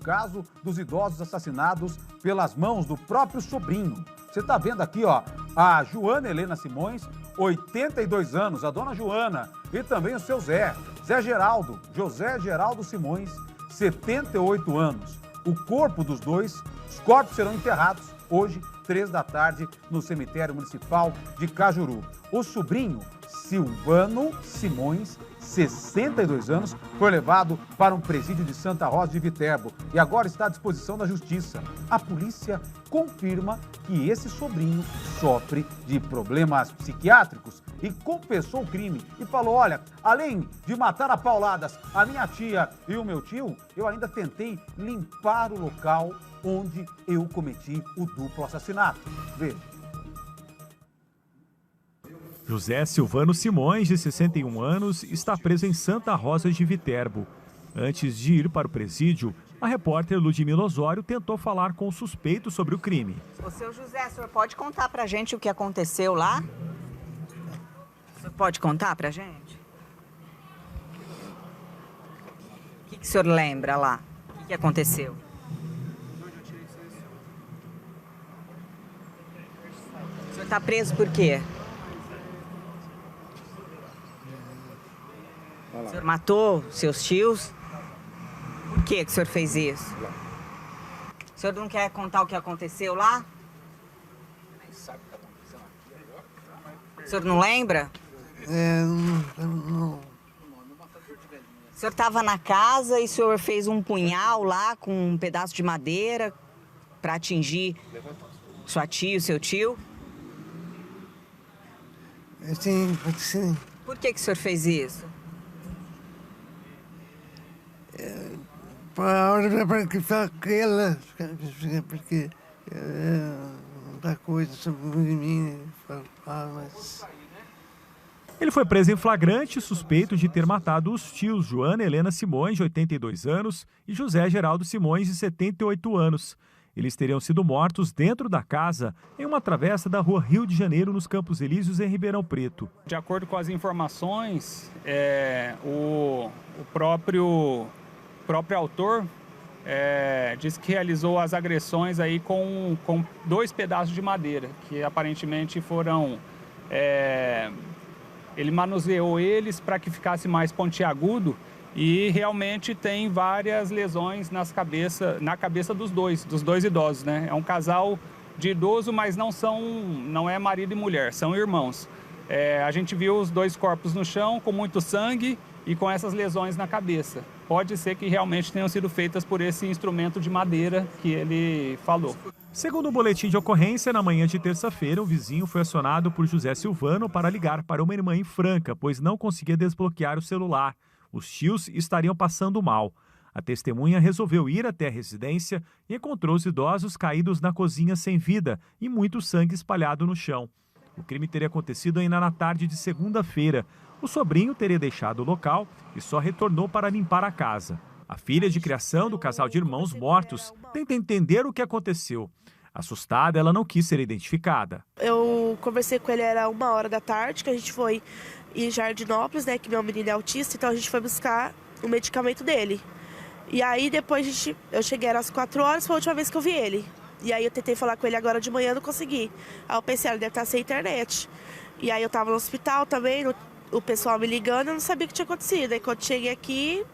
caso dos idosos assassinados pelas mãos do próprio sobrinho. Você está vendo aqui, ó, a Joana Helena Simões, 82 anos, a dona Joana, e também o seu José Geraldo Simões, 78 anos. O corpo dos dois, os corpos serão enterrados hoje, 3 da tarde, no cemitério municipal de Cajuru. O sobrinho, Silvano Simões, 62 anos, foi levado para um presídio de Santa Rosa de Viterbo e agora está à disposição da justiça. A polícia confirma que esse sobrinho sofre de problemas psiquiátricos e confessou o crime e falou: olha, além de matar a pauladas a minha tia e o meu tio, eu ainda tentei limpar o local onde eu cometi o duplo assassinato. Veja. José Silvano Simões, de 61 anos, está preso em Santa Rosa de Viterbo. Antes de ir para o presídio, a repórter Ludmila Osório tentou falar com o suspeito sobre o crime. O seu José, o senhor pode contar pra gente o que aconteceu lá? O senhor pode contar pra gente? O que o senhor lembra lá? O que aconteceu? O senhor está preso por quê? O senhor matou seus tios? Por que o senhor fez isso? O senhor não quer contar o que aconteceu lá? O senhor não lembra? Não. O senhor estava na casa e o senhor fez um punhal lá com um pedaço de madeira para atingir sua tia e seu tio? Sim, sim. Por que o senhor fez isso? Para que aquela, porque muita coisa sobre mim, mas... Ele foi preso em flagrante, suspeito de ter matado os tios Joana Helena Simões, de 82 anos, e José Geraldo Simões, de 78 anos. Eles teriam sido mortos dentro da casa, em uma travessa da rua Rio de Janeiro, nos Campos Elíseos, em Ribeirão Preto. De acordo com as informações, o próprio autor disse que realizou as agressões aí com 2 pedaços de madeira, que aparentemente foram... ele manuseou eles para que ficasse mais pontiagudo e realmente tem várias lesões na cabeça dos dois idosos, né? É um casal de idoso, mas não é marido e mulher, são irmãos. A gente viu os 2 corpos no chão com muito sangue e com essas lesões na cabeça. Pode ser que realmente tenham sido feitas por esse instrumento de madeira que ele falou. Segundo o boletim de ocorrência, na manhã de terça-feira, um vizinho foi acionado por José Silvano para ligar para uma irmã em Franca, pois não conseguia desbloquear o celular. Os tios estariam passando mal. A testemunha resolveu ir até a residência e encontrou os idosos caídos na cozinha sem vida e muito sangue espalhado no chão. O crime teria acontecido ainda na tarde de segunda-feira. O sobrinho teria deixado o local e só retornou para limpar a casa. A filha de criação do casal de irmãos mortos tenta entender o que aconteceu. Assustada, ela não quis ser identificada. Eu conversei com ele, era 1h da tarde, que a gente foi em Jardinópolis, né, que meu menino é autista, então a gente foi buscar o medicamento dele. E aí depois eu cheguei às 4 horas, foi a última vez que eu vi ele. E aí eu tentei falar com ele agora de manhã, não consegui. Aí eu pensei, ele deve estar sem internet. E aí eu tava no hospital também, o pessoal me ligando, eu não sabia o que tinha acontecido. Aí quando cheguei aqui,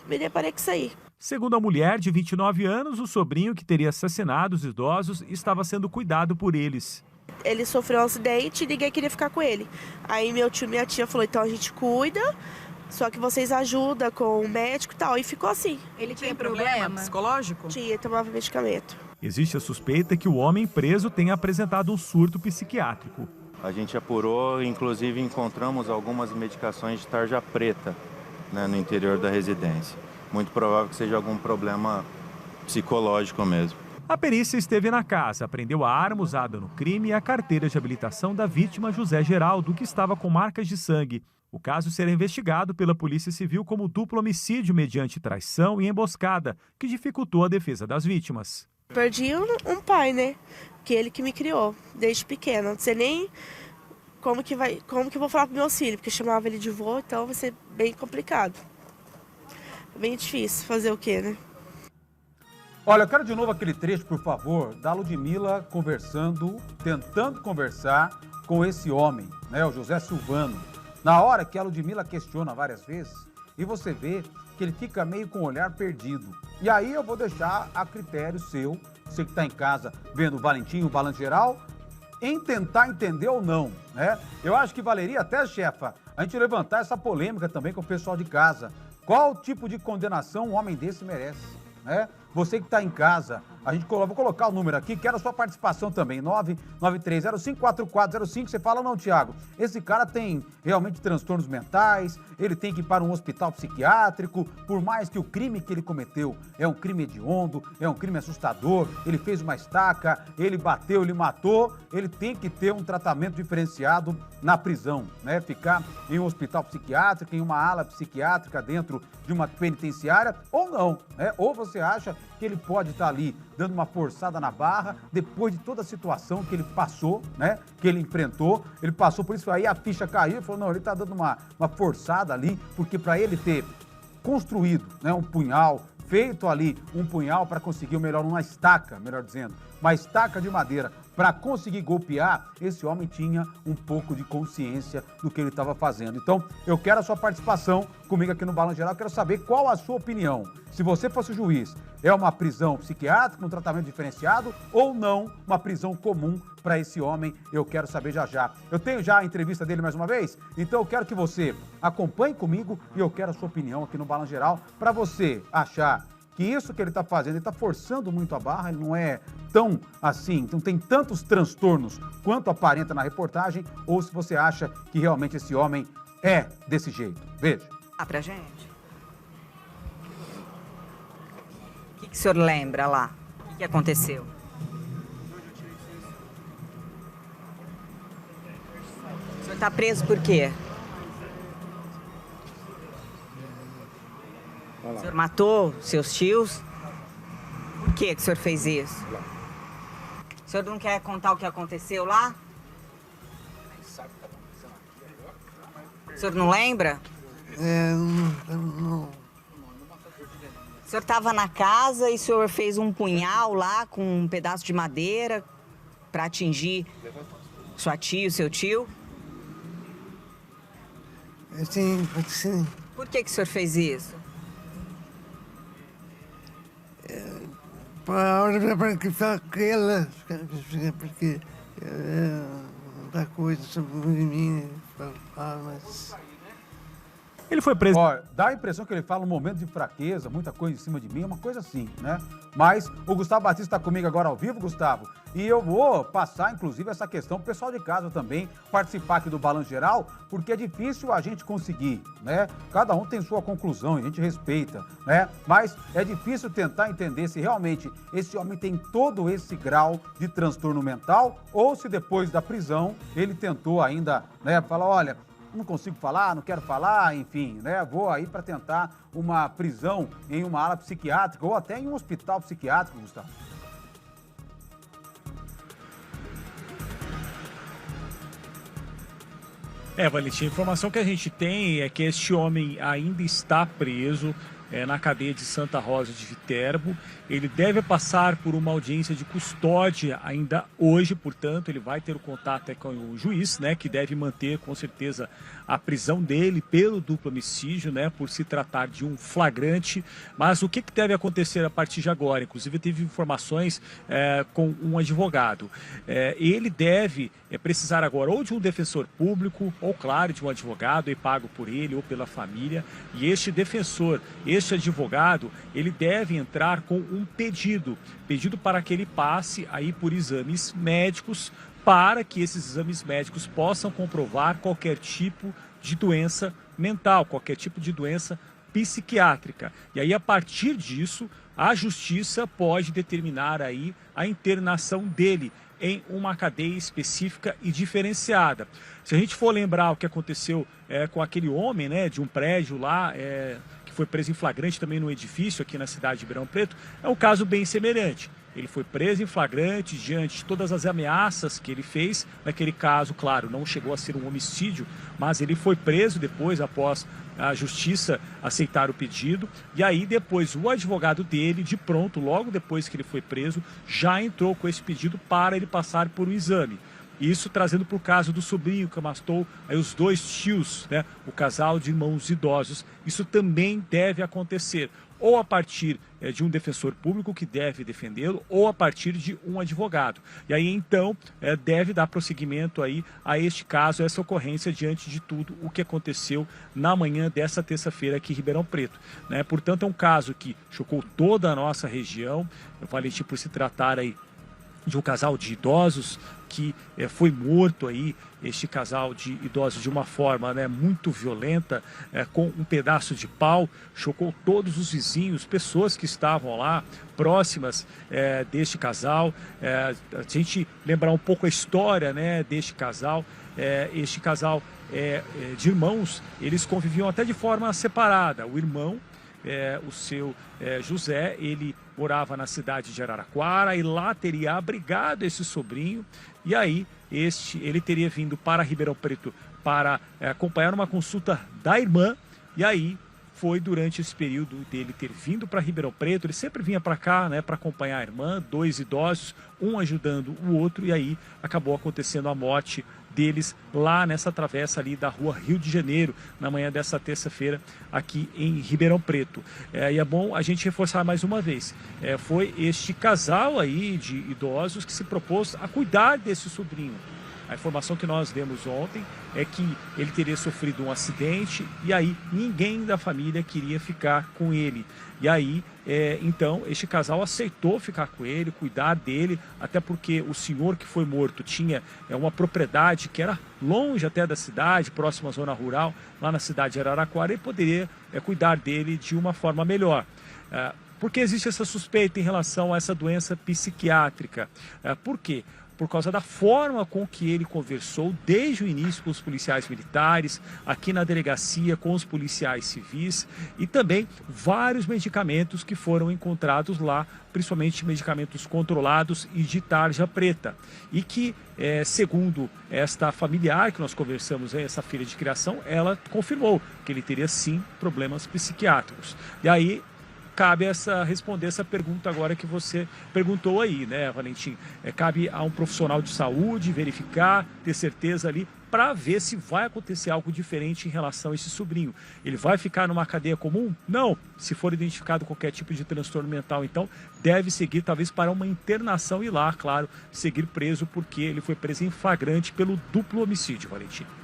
me deparei com isso aí. Segundo a mulher, de 29 anos, o sobrinho que teria assassinado os idosos estava sendo cuidado por eles. Ele sofreu um acidente e ninguém queria ficar com ele. Aí meu tio e minha tia falou, então a gente cuida, só que vocês ajudam com o médico e tal. E ficou assim. Ele tinha problema psicológico? Tinha, tomava medicamento. Existe a suspeita que o homem preso tenha apresentado um surto psiquiátrico. A gente apurou, inclusive encontramos algumas medicações de tarja preta, né, no interior da residência. Muito provável que seja algum problema psicológico mesmo. A perícia esteve na casa, apreendeu a arma usada no crime e a carteira de habilitação da vítima José Geraldo, que estava com marcas de sangue. O caso será investigado pela Polícia Civil como duplo homicídio mediante traição e emboscada, que dificultou a defesa das vítimas. Perdi um pai, né? Que ele que me criou, desde pequeno. Não sei nem como que eu vou falar pro meu filho, porque chamava ele de vô, então vai ser bem complicado. Bem difícil fazer o quê, né? Olha, eu quero de novo aquele trecho, por favor, da Ludmila tentando conversar com esse homem, né, o José Silvano. Na hora que a Ludmila questiona várias vezes, e você vê que ele fica meio com o olhar perdido. E aí eu vou deixar a critério seu, você que está em casa vendo o Valentim, o Balanço Geral, em tentar entender ou não, né? Eu acho que valeria até, chefa, a gente levantar essa polêmica também com o pessoal de casa. Qual tipo de condenação um homem desse merece, né? Você que está em casa, vou colocar o número aqui, quero a sua participação também, 993054405, você fala, não, Tiago, esse cara tem realmente transtornos mentais, ele tem que ir para um hospital psiquiátrico, por mais que o crime que ele cometeu é um crime hediondo, é um crime assustador, ele fez uma estaca, ele bateu, ele matou, ele tem que ter um tratamento diferenciado na prisão, né? Ficar em um hospital psiquiátrico, em uma ala psiquiátrica dentro de uma penitenciária, ou não, né? Ou você acha que ele pode estar ali dando uma forçada na barra, depois de toda a situação que ele passou, né? Que ele enfrentou, ele passou por isso, aí a ficha caiu e falou, não, ele está dando uma forçada ali, porque para ele ter construído, né, um punhal, feito ali um punhal para conseguir uma estaca, melhor dizendo, uma estaca de madeira para conseguir golpear, esse homem tinha um pouco de consciência do que ele estava fazendo. Então, eu quero a sua participação comigo aqui no Balanço Geral, quero saber qual a sua opinião. Se você fosse o juiz, é uma prisão psiquiátrica, um tratamento diferenciado ou não uma prisão comum para esse homem? Eu quero saber já já. Eu tenho já a entrevista dele mais uma vez, então eu quero que você acompanhe comigo e eu quero a sua opinião aqui no Balanço Geral para você achar que isso que ele está fazendo, ele está forçando muito a barra, ele não é tão assim, não tem tantos transtornos quanto aparenta na reportagem, ou se você acha que realmente esse homem é desse jeito. Veja. Pra gente. O que o senhor lembra lá? O que aconteceu? O senhor está preso por quê? O senhor matou seus tios? Por que o senhor fez isso? O senhor não quer contar o que aconteceu lá? O senhor não lembra? Não. O senhor estava na casa e o senhor fez um punhal lá com um pedaço de madeira para atingir sua tia e o seu tio? Sim. Por que o senhor fez isso? Para que aquela, porque muita coisa sobre mim, mas... Ele foi preso. Olha, dá a impressão que ele fala um momento de fraqueza, muita coisa em cima de mim, uma coisa assim, né? Mas o Gustavo Batista está comigo agora ao vivo, Gustavo, e eu vou passar, inclusive, essa questão pro pessoal de casa também, participar aqui do Balanço Geral, porque é difícil a gente conseguir, né? Cada um tem sua conclusão, a gente respeita, né? Mas é difícil tentar entender se realmente esse homem tem todo esse grau de transtorno mental, ou se depois da prisão ele tentou ainda, né, falar, olha, não consigo falar, não quero falar, enfim, né? Vou aí para tentar uma prisão em uma ala psiquiátrica ou até em um hospital psiquiátrico, Gustavo. Valentim, a informação que a gente tem é que este homem ainda está preso na cadeia de Santa Rosa de Viterbo. Ele deve passar por uma audiência de custódia ainda hoje, portanto, ele vai ter o contato com o juiz, né, que deve manter com certeza a prisão dele pelo duplo homicídio, né, por se tratar de um flagrante. Mas o que deve acontecer a partir de agora? Inclusive teve informações com um advogado. Ele deve precisar agora ou de um defensor público, ou claro, de um advogado, pago por ele ou pela família. E este defensor, este advogado, ele deve entrar com um pedido para que ele passe aí por exames médicos, para que esses exames médicos possam comprovar qualquer tipo de doença mental, qualquer tipo de doença psiquiátrica. E aí, a partir disso, a justiça pode determinar aí a internação dele em uma cadeia específica e diferenciada. Se a gente for lembrar o que aconteceu com aquele homem, né, de um prédio lá, que foi preso em flagrante também no edifício aqui na cidade de Ribeirão Preto, é um caso bem semelhante. Ele foi preso em flagrante diante de todas as ameaças que ele fez. Naquele caso, claro, não chegou a ser um homicídio, mas ele foi preso depois, após a justiça aceitar o pedido. E aí depois o advogado dele, de pronto, logo depois que ele foi preso, já entrou com esse pedido para ele passar por um exame. Isso trazendo para o caso do sobrinho que matou aí os 2 tios, né, o casal de irmãos idosos. Isso também deve acontecer, ou a partir de um defensor público que deve defendê-lo, ou a partir de um advogado. E aí, então, deve dar prosseguimento aí a este caso, a essa ocorrência, diante de tudo o que aconteceu na manhã dessa terça-feira aqui em Ribeirão Preto, né? Portanto, é um caso que chocou toda a nossa região, Valentim, por se tratar aí de um casal de idosos que foi morto aí, este casal de idosos, de uma forma, né, muito violenta, com um pedaço de pau. Chocou todos os vizinhos, pessoas que estavam lá próximas deste casal. A gente lembrar um pouco a história, né, deste casal. Este casal de irmãos, eles conviviam até de forma separada. O irmão, o seu José, ele morava na cidade de Araraquara e lá teria abrigado esse sobrinho. E aí ele teria vindo para Ribeirão Preto para acompanhar uma consulta da irmã. E aí foi durante esse período dele ter vindo para Ribeirão Preto. Ele sempre vinha para cá, né, para acompanhar a irmã, 2 idosos, um ajudando o outro. E aí acabou acontecendo a morte deles lá nessa travessa ali da rua Rio de Janeiro, na manhã dessa terça-feira aqui em Ribeirão Preto. E é bom a gente reforçar mais uma vez, foi este casal aí de idosos que se propôs a cuidar desse sobrinho. A informação que nós demos ontem é que ele teria sofrido um acidente e aí ninguém da família queria ficar com ele. E aí, então, este casal aceitou ficar com ele, cuidar dele, até porque o senhor que foi morto tinha uma propriedade que era longe até da cidade, próxima à zona rural, lá na cidade de Araraquara, e poderia cuidar dele de uma forma melhor. Porque existe essa suspeita em relação a essa doença psiquiátrica? Por quê? Por causa da forma com que ele conversou desde o início com os policiais militares, aqui na delegacia com os policiais civis, e também vários medicamentos que foram encontrados lá, principalmente medicamentos controlados e de tarja preta. E que, segundo esta familiar que nós conversamos, essa filha de criação, ela confirmou que ele teria sim problemas psiquiátricos. E aí cabe responder essa pergunta agora que você perguntou aí, né, Valentim? Cabe a um profissional de saúde verificar, ter certeza ali, para ver se vai acontecer algo diferente em relação a esse sobrinho. Ele vai ficar numa cadeia comum? Não. Se for identificado qualquer tipo de transtorno mental, então deve seguir talvez para uma internação e lá, claro, seguir preso, porque ele foi preso em flagrante pelo duplo homicídio, Valentim.